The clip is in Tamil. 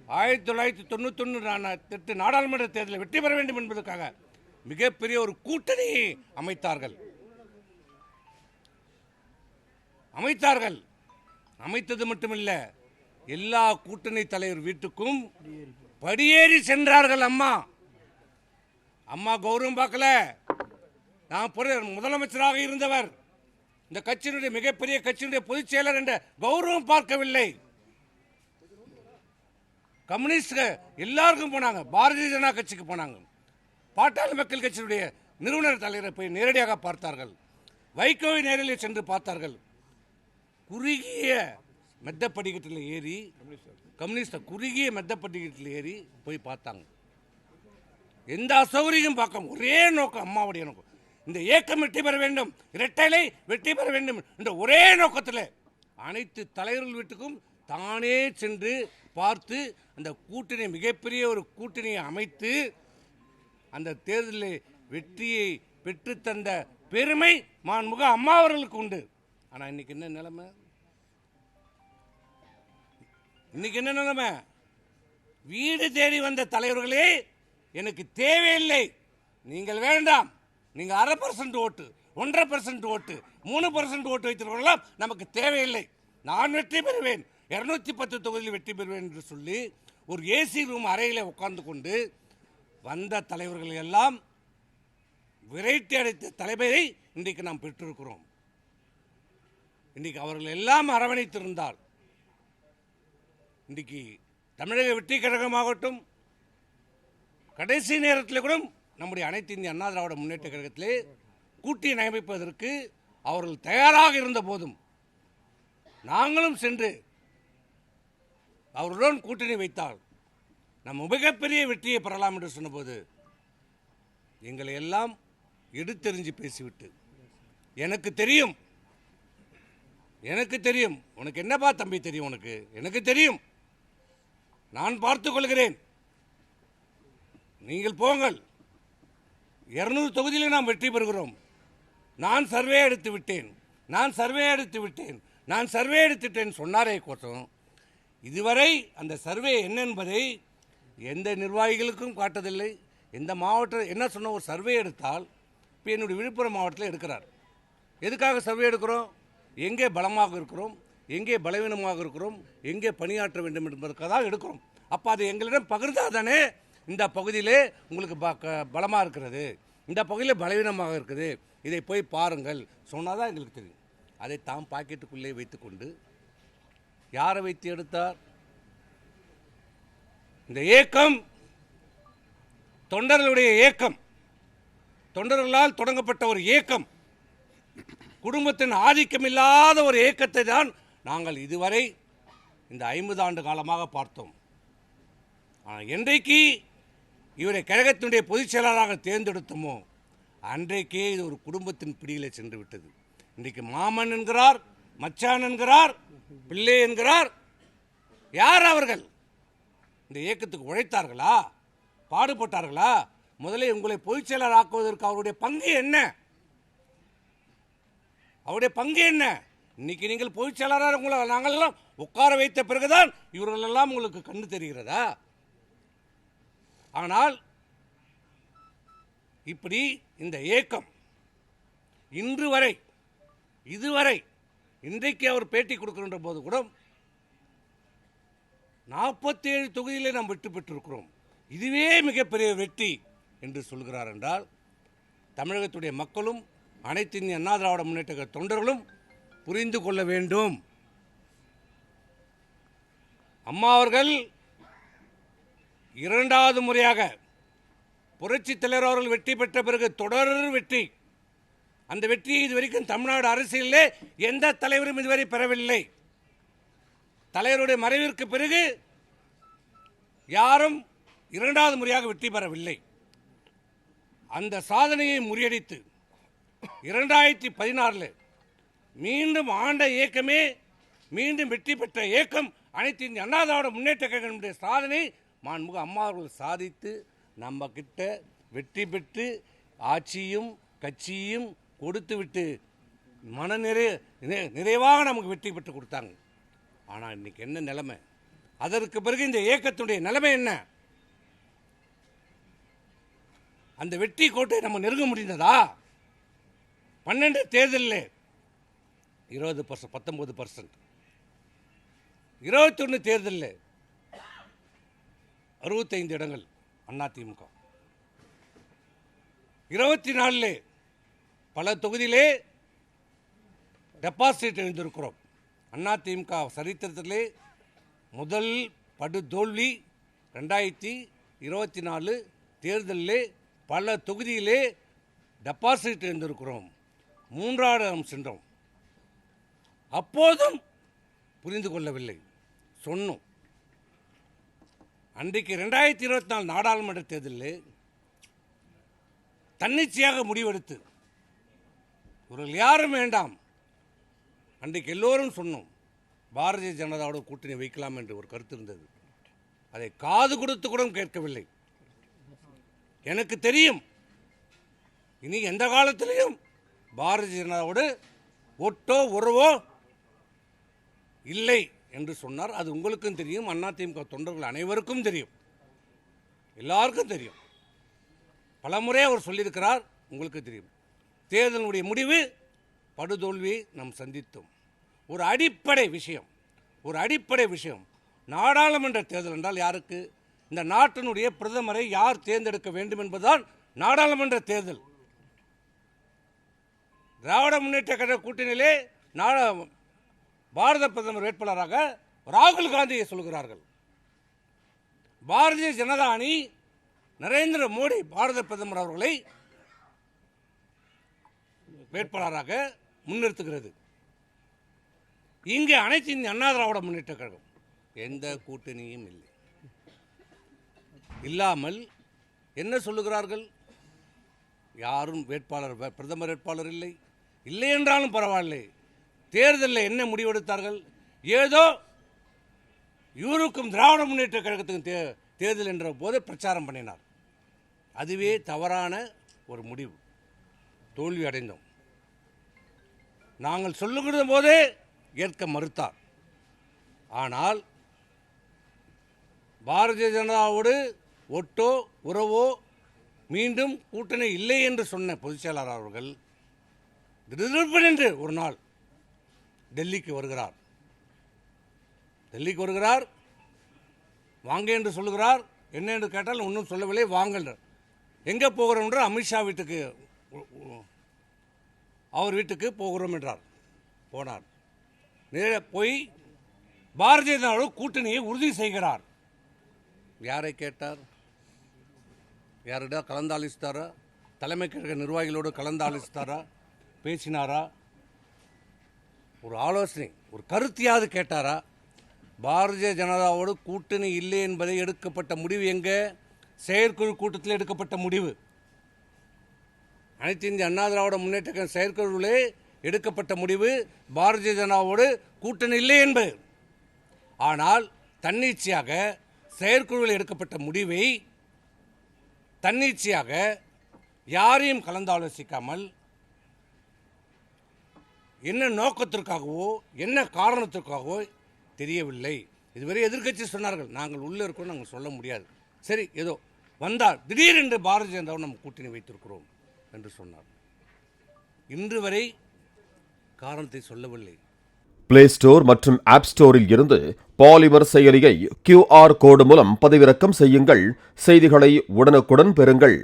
1998 நாடாளுமன்ற தேர்தலில் வெற்றி பெற வேண்டும் என்பதற்காக மிகப்பெரிய ஒரு கூட்டணியை அமைத்தார்கள். அமைத்தது மட்டுமில்ல, எல்லா கூட்டணி தலைவர் வீட்டுக்கும் படியேறி சென்றார்கள். அம்மா கௌரவம் பார்க்கல. நான் முதலமைச்சராக இருந்தவர், இந்த கட்சியினுடைய மிகப்பெரிய கட்சியினுடைய பொதுச் செயலர் என்ற கௌரவம் பார்க்கவில்லை. கம்யூனிஸ்ட் எல்லாருக்கும் போனாங்க, பாரதிய ஜனதா கட்சிக்கு போனாங்க, பாட்டாளி மக்கள் கட்சியினுடைய நிறுவனர் தலைவரை போய் நேரடியாக பார்த்தார்கள், வைகோவை நேரில் சென்று பார்த்தார்கள். குறுகிய மெத்தப்படிக்கட்டில் ஏறி குறுகிய மெத்தப்படிக்கட்டில் ஏறி போய் பார்த்தாங்க. எந்த அசௌகரியம் பார்க்க ஒரே நோக்கம், அம்மாவுடைய நோக்கம், இந்த இயக்கம் வெற்றி பெற வேண்டும், இரட்டைலை வெற்றி பெற வேண்டும் என்ற ஒரே நோக்கத்தில் அனைத்து தலைவர்கள் வீட்டுக்கும் தானே சென்று பார்த்து அந்த கூட்டணி மிகப்பெரிய ஒரு கூட்டணியை அமைத்து அந்த தேர்தலில் வெற்றியை பெற்றுத்தந்த பெருமை மாண்புமிகு அம்மா அவர்களுக்கு உண்டு. ஆனால் இன்னைக்கு என்ன நிலைமை? வீடு தேடி வந்த தலைவர்களே எனக்கு தேவையில்லை, நீங்கள் வேண்டாம், நீங்கள் 1/2% ஓட்டு, 1.5% ஓட்டு, 3% ஓட்டு வைத்திருக்கலாம், நமக்கு தேவையில்லை, நான் வெற்றி பெறுவேன், 210 தொகுதியில் வெற்றி பெறுவேன் என்று சொல்லி ஒரு ஏசி ரூம் அறையில் உட்கார்ந்து கொண்டு வந்த தலைவர்கள் எல்லாம் விரட்டி அடைத்த தலைமையை இன்றைக்கு நாம் பெற்றிருக்கிறோம். இன்றைக்கு அவர்கள் எல்லாம் அரவணைத்திருந்தால் இன்றைக்கு தமிழக வெற்றி கழகமாகட்டும், கடைசி நேரத்தில் கூட நம்முடைய அனைத்து இந்திய அண்ணா திராவிட முன்னேற்ற கழகத்திலே கூட்டணி அமைப்பதற்கு அவர்கள் தயாராக இருந்த போதும் நாங்களும் சென்று அவருடன் கூட்டணி வைத்தால் நம்ம மிகப்பெரிய வெற்றியை பெறலாம் என்று சொன்னபோது எங்களை எல்லாம் எடுத்தெறிஞ்சு பேசிவிட்டு, எனக்கு தெரியும், உனக்கு என்னப்பா தம்பி தெரியும், எனக்கு தெரியும், நான் பார்த்துக் கொள்கிறேன், நீங்கள் போங்கள், 200 தொகுதியில் நாம் வெற்றி பெறுகிறோம், நான் சர்வே எடுத்து விட்டேன் சொன்னாரே கோசம் இதுவரை அந்த சர்வே என்ன என்பதை எந்த நிர்வாகிகளுக்கும் காட்டதில்லை. எந்த மாவட்டம் என்ன சொன்ன ஒரு சர்வே எடுத்தால், இப்போ என்னுடைய விழுப்புரம் மாவட்டத்தில் எடுக்கிறார். எதுக்காக சர்வே எடுக்கிறோம்? எங்கே பலமாக இருக்கிறோம், எங்கே பலவீனமாக இருக்கிறோம், எங்கே பணியாற்ற வேண்டும் என்பதற்காக தான் எடுக்கிறோம். அப்போ அது எங்களிடம் பகிர்ந்தால் தானே இந்த பகுதியிலே உங்களுக்கு பலமாக இருக்கிறது, இந்த பகுதியில் பலவீனமாக இருக்குது, இதை போய் பாருங்கள் சொன்னால் தான் எங்களுக்கு தெரியும். அதை தாம் பாக்கெட்டுக்குள்ளே வைத்துக்கொண்டு யாரை வைத்து எடுத்தார்? இந்த இயக்கம் தொண்டர்களுடைய இயக்கம், தொண்டர்களால் தொடங்கப்பட்ட ஒரு இயக்கம், குடும்பத்தின் ஆதிக்கம் இல்லாத ஒரு இயக்கத்தை தான் நாங்கள் இதுவரை இந்த 50 ஆண்டு காலமாக பார்த்தோம். ஆனால் என்றைக்கு இவரை கழகத்தினுடைய பொதுச் செயலாளராக தேர்ந்தெடுத்தோமோ அன்றைக்கே இது ஒரு குடும்பத்தின் பிடியில் சென்று விட்டது. இன்றைக்கு மாமன் என்கிறார், மச்சான் என்கிறார், பிள்ளை என்கிறார். யார் அவர்கள்? இந்த இயக்கத்துக்கு உழைத்தார்களா, பாடுபட்டார்களா? முதலில் உங்களை பொதுச் செயலாளர் ஆக்குவதற்கு அவருடைய பங்கு என்ன? இன்னைக்கு நீங்கள் பொதுச் செயலாளர் உங்களை நாங்களெல்லாம் உட்கார வைத்த பிறகுதான் இவர்களெல்லாம் உங்களுக்கு கண்ணு தெரிகிறதா? ஆனால் இப்படி இந்த இயக்கம் இதுவரை இன்றைக்கு அவர் பேட்டி கொடுக்கின்ற போது கூட 47 தொகுதியிலே நாம் வெற்றி பெற்றிருக்கிறோம், இதுவே மிகப்பெரிய வெற்றி என்று சொல்கிறார் என்றால் தமிழகத்துடைய மக்களும் அனைத்து இந்திய அண்ணா திராவிட முன்னேற்ற கழக தொண்டர்களும் புரிந்து கொள்ள வேண்டும். அம்மா அவர்கள் 2வது முறையாக புரட்சி தலைவர் அவர்கள் வெற்றி பெற்ற பிறகு தொடர் வெற்றி. அந்த வெற்றியை இதுவரைக்கும் தமிழ்நாடு அரசியலிலே எந்த தலைவரும் இதுவரை பெறவில்லை. தலைவருடைய மறைவிற்கு பிறகு யாரும் 2வது முறையாக வெற்றி பெறவில்லை. அந்த சாதனையை முறியடித்து 2016 மீண்டும் ஆண்ட இயக்கமே, மீண்டும் வெற்றி பெற்ற இயக்கம் அனைத்து இந்திய அண்ணா திராவிட முன்னேற்ற கழகத்தினுடைய சாதனை மாண்புமிகு அம்மா அவர்கள் சாதித்து நம்ம கிட்ட வெற்றி பெற்று ஆட்சியும் கட்சியும் கொடுத்து விட்டு நிறைவாக நமக்கு வெற்றி பெற்று கொடுத்தாங்க. ஆனால் இன்னைக்கு என்ன நிலைமை? அதற்கு பிறகு இந்த இயக்கத்துடைய நிலைமை என்ன? அந்த வெற்றி கோட்டை நம்ம நெருங்க முடிந்ததா? 12 தேர்தலில் 20%, 19%, 21 தேர்தலில் 65 இடங்கள் அதிமுக, 24 பல தொகுதியிலே டெபாசிட் எழுந்திருக்கிறோம். அதிமுக சரித்திரத்திலே முதல் படுதோல்வி 2024 தேர்தலிலே பல தொகுதியிலே டெபாசிட் எழுந்திருக்கிறோம். 3வது இடம் சென்றோம். அப்போதும் புரிந்து கொள்ளவில்லை. சொன்னோம். அன்றைக்கு 2024 நாடாளுமன்ற தேர்தலில் தன்னிச்சையாக முடிவெடுத்து இவர்கள் யாரும் வேண்டாம், அன்றைக்கு எல்லோரும் சொன்னோம் பாரதிய ஜனதாவோட கூட்டணி வைக்கலாம் என்று ஒரு கருத்து இருந்தது. அதை காது கொடுத்து கூட கேட்கவில்லை. எனக்கு தெரியும் இனி எந்த காலத்திலையும் பாரதிய ஜனதாவோடு ஒட்டோ உறவோ இல்லை என்று சொன்னார். அது உங்களுக்கும் தெரியும், அதிமுக தொண்டர்கள் அனைவருக்கும் தெரியும், எல்லாருக்கும் தெரியும். பலமுறை அவர் சொல்லியிருக்கிறார், உங்களுக்கு தெரியும். தேர்தலுடைய முடிவு படுதோல்வியை நாம் சந்தித்தோம். ஒரு அடிப்படை விஷயம் நாடாளுமன்ற தேர்தல் என்றால் யாருக்கு? இந்த நாட்டினுடைய பிரதமரை யார் தேர்ந்தெடுக்க வேண்டும் என்பதுதான் நாடாளுமன்ற தேர்தல். திராவிட முன்னேற்ற கழக கூட்டணியிலே பாரத பிரதமர் வேட்பாளராக ராகுல் காந்தியை சொல்கிறார்கள். பாரதிய ஜனதா அணி நரேந்திர மோடி பாரத பிரதமர் அவர்களை வேட்பாளராக முன்னிறுத்துகிறது. இங்கே அனைத்து இந்திய அண்ணா திராவிட முன்னேற்ற கழகம் எந்த கூட்டணியும் இல்லை. இல்லாமல் என்ன சொல்லுகிறார்கள்? யாரும் வேட்பாளர், பிரதமர் வேட்பாளர் இல்லை என்றாலும் பரவாயில்லை. தேர்தலில் என்ன முடிவெடுத்தார்கள்? ஏதோ இவருக்கும் திராவிட முன்னேற்ற கழகத்துக்கும் தேர்தல் என்ற போது பிரச்சாரம் பண்ணினார். அதுவே தவறான ஒரு முடிவு. தோல்வி அடைந்தோம். நாங்கள் சொல்லுகிற போதே ஏற்க மறுத்தார். ஆனால் பாரதிய ஜனதாவோடு ஒட்டோ உறவோ மீண்டும் கூட்டணி இல்லை என்று சொன்ன பொதுச் செயலாளர் அவர்கள் திடீரென்று ஒரு நாள் டெல்லிக்கு வருகிறார். வாங்க என்று சொல்லுகிறார். என்ன என்று கேட்டால் ஒன்றும் சொல்லவில்லை. வாங்கள் எங்கே போகிறோம் என்று அமித்ஷா வீட்டுக்கு, அவர் வீட்டுக்கு போகிறோம் என்றார். போனார். நேர போய் பாரதிய ஜனதா கூட்டணியை உறுதி செய்கிறார். யாரை கேட்டார்? யாரிடம் கலந்தாலோசித்தாரா? தலைமை கழக நிர்வாகிகளோடு கலந்தாலோசித்தாரா? பேசினாரா? ஒரு ஆலோசனை, ஒரு கருத்தையாவது கேட்டாரா? பாரதிய ஜனதாவோடு கூட்டணி இல்லை என்பதை எடுக்கப்பட்ட முடிவு எங்கே? செயற்குழு கூட்டத்தில் எடுக்கப்பட்ட முடிவு. அனைத்து இந்திய அண்ணா திராவிட முன்னேற்ற கழக செயற்குழுவிலே எடுக்கப்பட்ட முடிவு பாரதிய ஜனதாவோடு கூட்டணி இல்லை என்பது. ஆனால் தன்னிச்சையாக செயற்குழுவில் எடுக்கப்பட்ட முடிவை தன்னிச்சையாக யாரையும் கலந்தாலோசிக்காமல் என்ன நோக்கத்திற்காகவோ என்ன காரணத்திற்காகவோ தெரியவில்லை. இதுவரை எதிர்க்கட்சி சொன்னார்கள், நாங்கள் உள்ளே இருக்கோம், நாங்கள் சொல்ல முடியாது. சரி, ஏதோ வந்தால் திடீரென்று பாரதிய ஜனதாவை நம்ம கூட்டணி வைத்திருக்கிறோம் என்று சொன்னார். இன்று வரை காரணத்தை சொல்லவில்லை. பிளே ஸ்டோர் மற்றும் ஆப் ஸ்டோரில் இருந்து பாலிமர் செயலியை QR கோடு மூலம் பதிவிறக்கம் செய்யுங்கள். செய்திகளை உடனுக்குடன் பெறுங்கள்.